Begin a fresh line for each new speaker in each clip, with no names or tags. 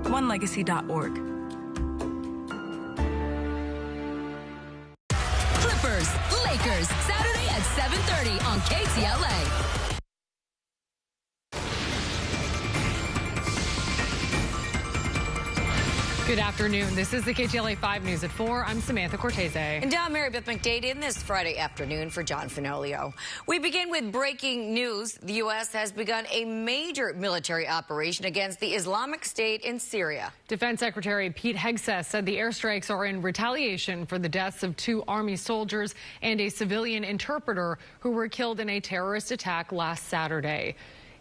onelegacy.org.
Clippers, Lakers, Saturday at 7:30 on KTLA.
Good afternoon. This is the KTLA 5 News at 4. I'm Samantha Cortese.
And I'm Mary Beth McDade in this Friday afternoon for John Finolio. We begin with breaking news. The U.S. has begun a major military operation against the Islamic State in Syria.
Defense Secretary Pete Hegseth said the airstrikes are in retaliation for the deaths of 2 Army soldiers and a civilian interpreter who were killed in a terrorist attack last Saturday.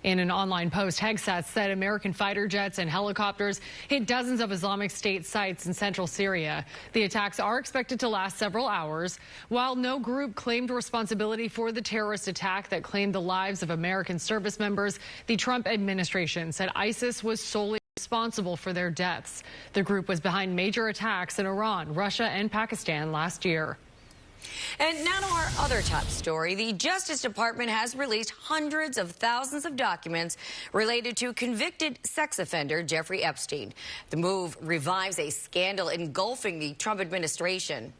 In an online post, Hegseth said American fighter jets and helicopters hit dozens of Islamic State sites in central Syria. The attacks are expected to last several hours. While no group claimed responsibility for the terrorist attack that claimed the lives of American service members, the Trump administration said ISIS was solely responsible for their deaths. The group was behind major attacks in Iran, Russia, and Pakistan last year.
And now to our other top story. The Justice Department has released hundreds of thousands of documents related to convicted sex offender Jeffrey Epstein. The move revives a scandal engulfing the Trump administration.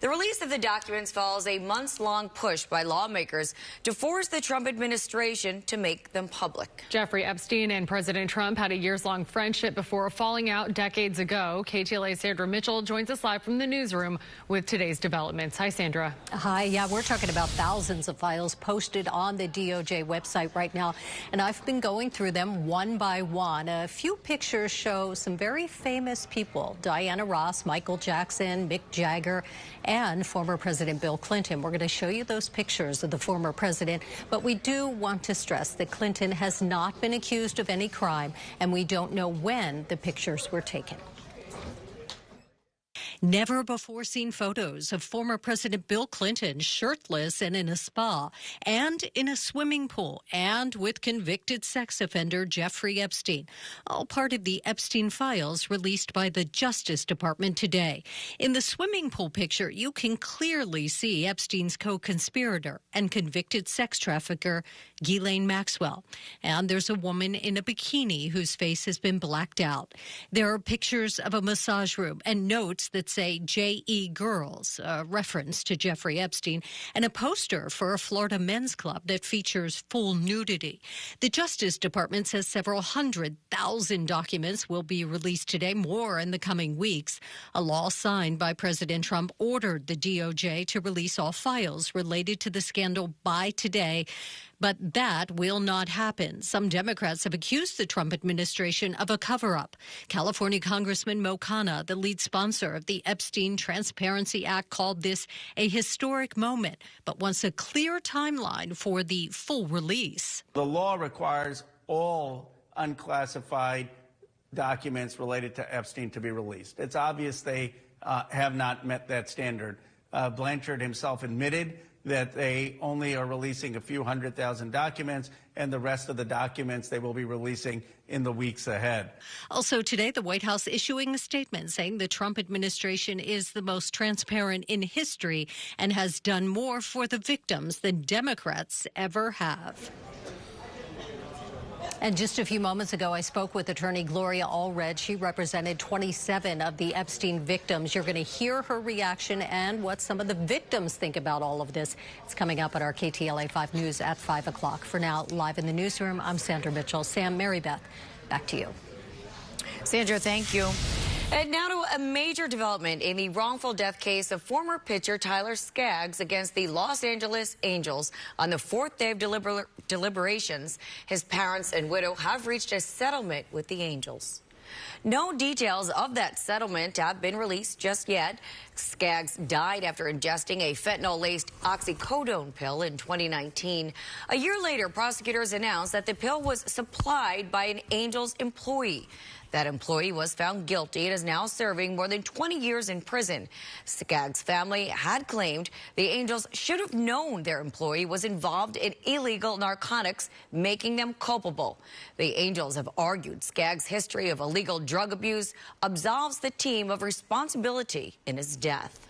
The release of the documents follows a months-long push by lawmakers to force the Trump administration to make them public.
Jeffrey Epstein and President Trump had a years-long friendship before falling out decades ago. KTLA's Sandra Mitchell joins us live from the newsroom with today's developments. Hi, Sandra.
Hi. Yeah, we're talking about thousands of files posted on the DOJ website right now, and I've been going through them one by one. A few pictures show some very famous people: Diana Ross, Michael Jackson, Mick Jagger, and former President Bill Clinton. We're going to show you those pictures of the former president, but we do want to stress that Clinton has not been accused of any crime, and we don't know when the pictures were taken. Never before seen photos of former President Bill Clinton shirtless and in a spa and in a swimming pool and with convicted sex offender Jeffrey Epstein. All part of the Epstein files released by the Justice Department today. In the swimming pool picture, you can clearly see Epstein's co-conspirator and convicted sex trafficker Ghislaine Maxwell. And there's a woman in a bikini whose face has been blacked out. There are pictures of a massage room and notes that say J.E. Girls, a reference to Jeffrey Epstein, and a poster for a Florida men's club that features full nudity. The Justice Department says several 100,000 documents will be released today, more in the coming weeks. A law signed by President Trump ordered the DOJ to release all files related to the scandal by today. But that will not happen. Some Democrats have accused the Trump administration of a cover-up. California Congressman Mo Khanna, the lead sponsor of the Epstein Transparency Act, called this a historic moment, but wants a clear timeline for the full release.
The law requires all unclassified documents related to Epstein to be released. It's obvious they have not met that standard. Blanchard himself admitted that they only are releasing a few 100,000 documents, and the rest of the documents they will be releasing in the weeks ahead.
Also today, the White House issuing a statement saying the Trump administration is the most transparent in history and has done more for the victims than Democrats ever have. And just a few moments ago, I spoke with attorney Gloria Allred. She represented 27 of the Epstein victims. You're going to hear her reaction and what some of the victims think about all of this. It's coming up at our KTLA 5 News at 5 o'clock. For now, live in the newsroom, I'm Sandra Mitchell. Sam, Mary Beth, back to you.
Sandra, thank you. And now to a major development in the wrongful death case of former pitcher Tyler Skaggs against the Los Angeles Angels. On the fourth day of deliberations, his parents and widow have reached a settlement with the Angels. No details of that settlement have been released just yet. Skaggs died after ingesting a fentanyl-laced oxycodone pill in 2019. A year later, prosecutors announced that the pill was supplied by an Angels employee. That employee was found guilty and is now serving more than 20 years in prison. Skaggs' family had claimed the Angels should have known their employee was involved in illegal narcotics, making them culpable. The Angels have argued Skaggs' history of illegal drug abuse absolves the team of responsibility in his death.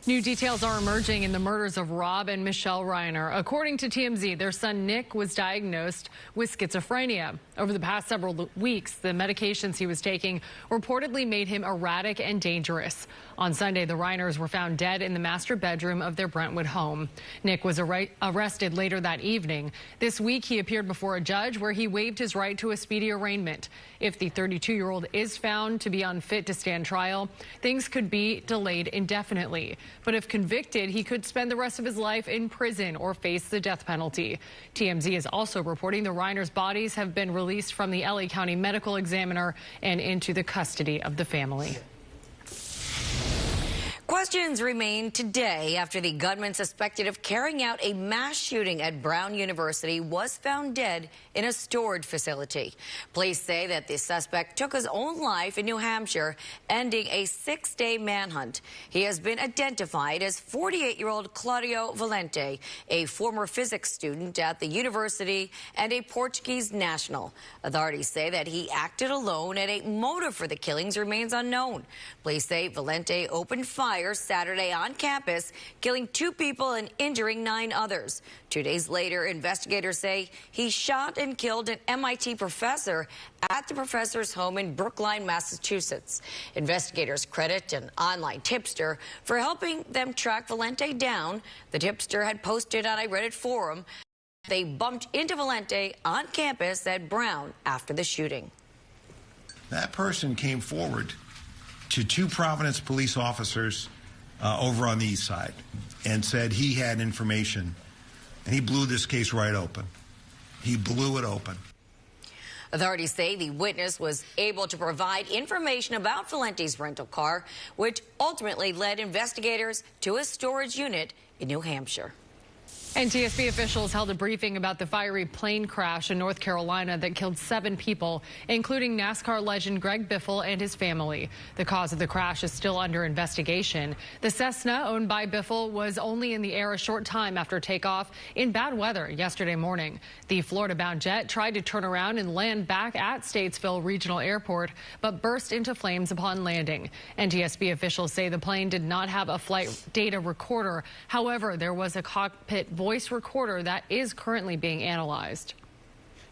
New details are emerging in the murders of Rob and Michelle Reiner. According to TMZ, their son Nick was diagnosed with schizophrenia. Over the past several weeks, the medications he was taking reportedly made him erratic and dangerous. On Sunday, the Reiners were found dead in the master bedroom of their Brentwood home. Nick was arrested later that evening. This week, he appeared before a judge where he waived his right to a speedy arraignment. If the 32-year-old is found to be unfit to stand trial, things could be delayed indefinitely. But if convicted, he could spend the rest of his life in prison or face the death penalty. TMZ is also reporting the Reiners' bodies have been released from the LA County Medical Examiner and into the custody of the family.
Questions remain today after the gunman suspected of carrying out a mass shooting at Brown University was found dead in a storage facility. Police say that the suspect took his own life in New Hampshire, ending a 6-day manhunt. He has been identified as 48-year-old Claudio Valente, a former physics student at the university and a Portuguese national. Authorities say that he acted alone and a motive for the killings remains unknown. Police say Valente opened fire Saturday on campus, killing 2 people and injuring 9 others. 2 days later, investigators say he shot and killed an MIT professor at the professor's home in Brookline, Massachusetts. Investigators credit an online tipster for helping them track Valente down. The tipster had posted on a Reddit forum. They bumped into Valente on campus at Brown after the shooting.
That person came forward to 2 Providence police officers over on the east side and said he had information, and he blew this case right open. He blew it open.
Authorities say the witness was able to provide information about Valente's rental car, which ultimately led investigators to a storage unit in New Hampshire.
NTSB officials held a briefing about the fiery plane crash in North Carolina that killed 7 people, including NASCAR legend Greg Biffle and his family. The cause of the crash is still under investigation. The Cessna, owned by Biffle, was only in the air a short time after takeoff in bad weather yesterday morning. The Florida-bound jet tried to turn around and land back at Statesville Regional Airport, but burst into flames upon landing. NTSB officials say the plane did not have a flight data recorder. However, there was a cockpit voice recorder that is currently being analyzed.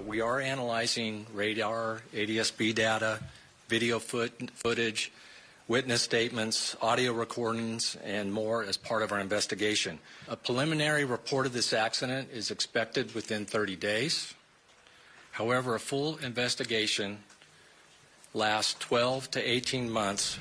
We are analyzing radar, ADSB data, video footage, witness statements, audio recordings, and more as part of our investigation. A preliminary report of this accident is expected within 30 days. However, a full investigation lasts 12 to 18 months.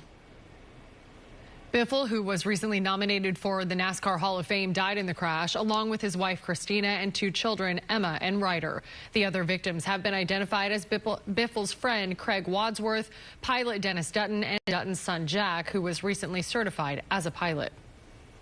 Biffle, who was recently nominated for the NASCAR Hall of Fame, died in the crash, along with his wife, Christina, and 2 children, Emma and Ryder. The other victims have been identified as Biffle's friend, Craig Wadsworth, pilot Dennis Dutton, and Dutton's son, Jack, who was recently certified as a pilot.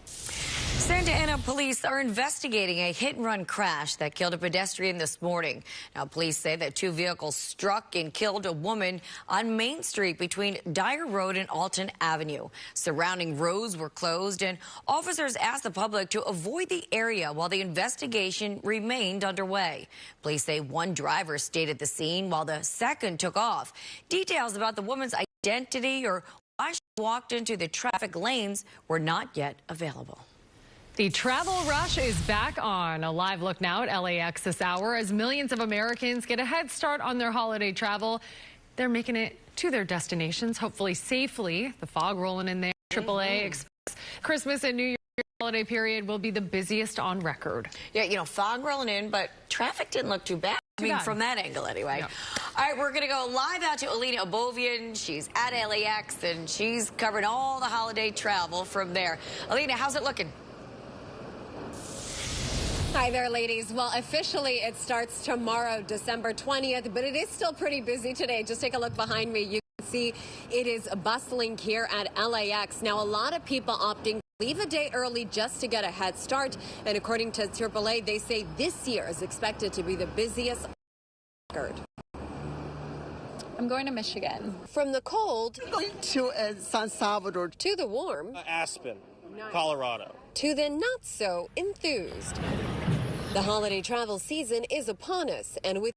Santa Ana police are investigating a hit-and-run crash that killed a pedestrian this morning. Now, police say that 2 vehicles struck and killed a woman on Main Street between Dyer Road and Alton Avenue. Surrounding roads were closed, and officers asked the public to avoid the area while the investigation remained underway. Police say 1 driver stayed at the scene while the second took off. Details about the woman's identity or why she walked into the traffic lanes were not yet available.
The travel rush is back on. A live look now at LAX this hour as millions of Americans get a head start on their holiday travel. They're making it to their destinations, hopefully safely. The fog rolling in there. AAA expects Christmas and New Year holiday period will be the busiest on record.
Yeah, you know, fog rolling in, but traffic didn't look too bad. I mean, from that angle anyway. Yeah. All right, we're going to go live out to Alina Abovian. She's at LAX, and she's covering all the holiday travel from there. Alina, how's it looking?
Hi there, ladies. Well, officially it starts tomorrow, December 20th, but it is still pretty busy today. Just take a look behind me. You can see it is bustling here at LAX. Now, a lot of people opting to leave a day early just to get a head start. And according to AAA, they say this year is expected to be the busiest on record.
I'm going to Michigan.
From the cold
to San Salvador
to the warm,
Aspen, Colorado,
to the not so enthused. The holiday travel season is upon us, and with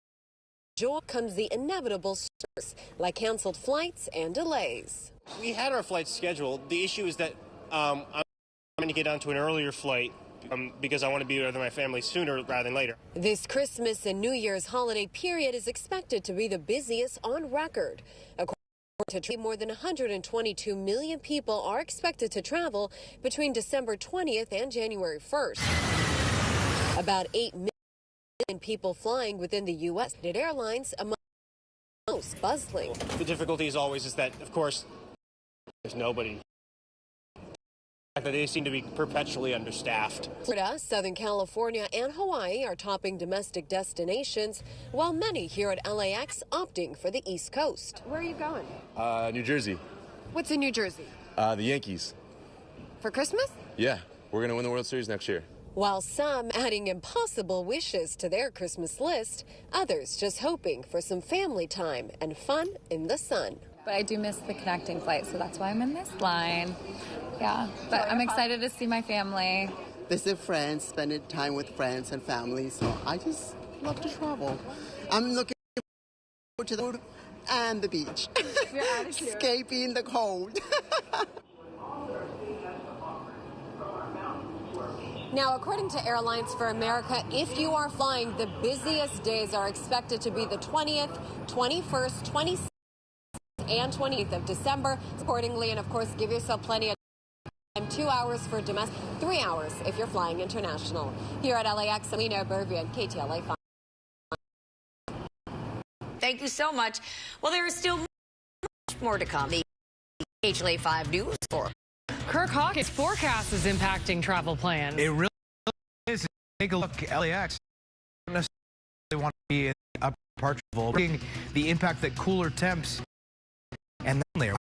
joy comes the inevitable stress, like canceled flights and delays.
We had our flights scheduled. The issue is that I'm trying to get onto an earlier flight because I want to be with my family sooner rather than later.
This Christmas and New Year's holiday period is expected to be the busiest on record. According to more than 122 million people are expected to travel between December 20th and January 1st. About 8 million people flying within the U.S. airlines among the most bustling.
The difficulty is always that, of course, there's nobody. That they seem to be perpetually understaffed.
Florida, Southern California, and Hawaii are topping domestic destinations, while many here at LAX opting for the East Coast. Where are you going?
New Jersey.
What's in New Jersey?
The Yankees.
For Christmas?
Yeah, we're going to win the World Series next year.
While some adding impossible wishes to their Christmas list, others just hoping for some family time and fun in the sun.
But I do miss the connecting flight, so that's why I'm in this line. Yeah, but I'm excited to see my family.
Visit friends, spending time with friends and family. So I just love to travel. I'm looking forward to the food and the beach. Escaping the cold.
Now, according to Airlines for America, if you are flying, the busiest days are expected to be the 20th, 21st, 26th, and 28th of December. Accordingly, and of course, give yourself plenty of time. 2 hours for domestic, 3 hours if you're flying international. Here at LAX, Selena Bervian, KTLA 5.
Thank you so much. Well, there is still much more to come. The KTLA 5 News for
Kirk Hawkins' forecast is impacting travel plans.
It really is. Take a look. LAX don't necessarily want to be in the upper part of the impact that cooler temps and then they're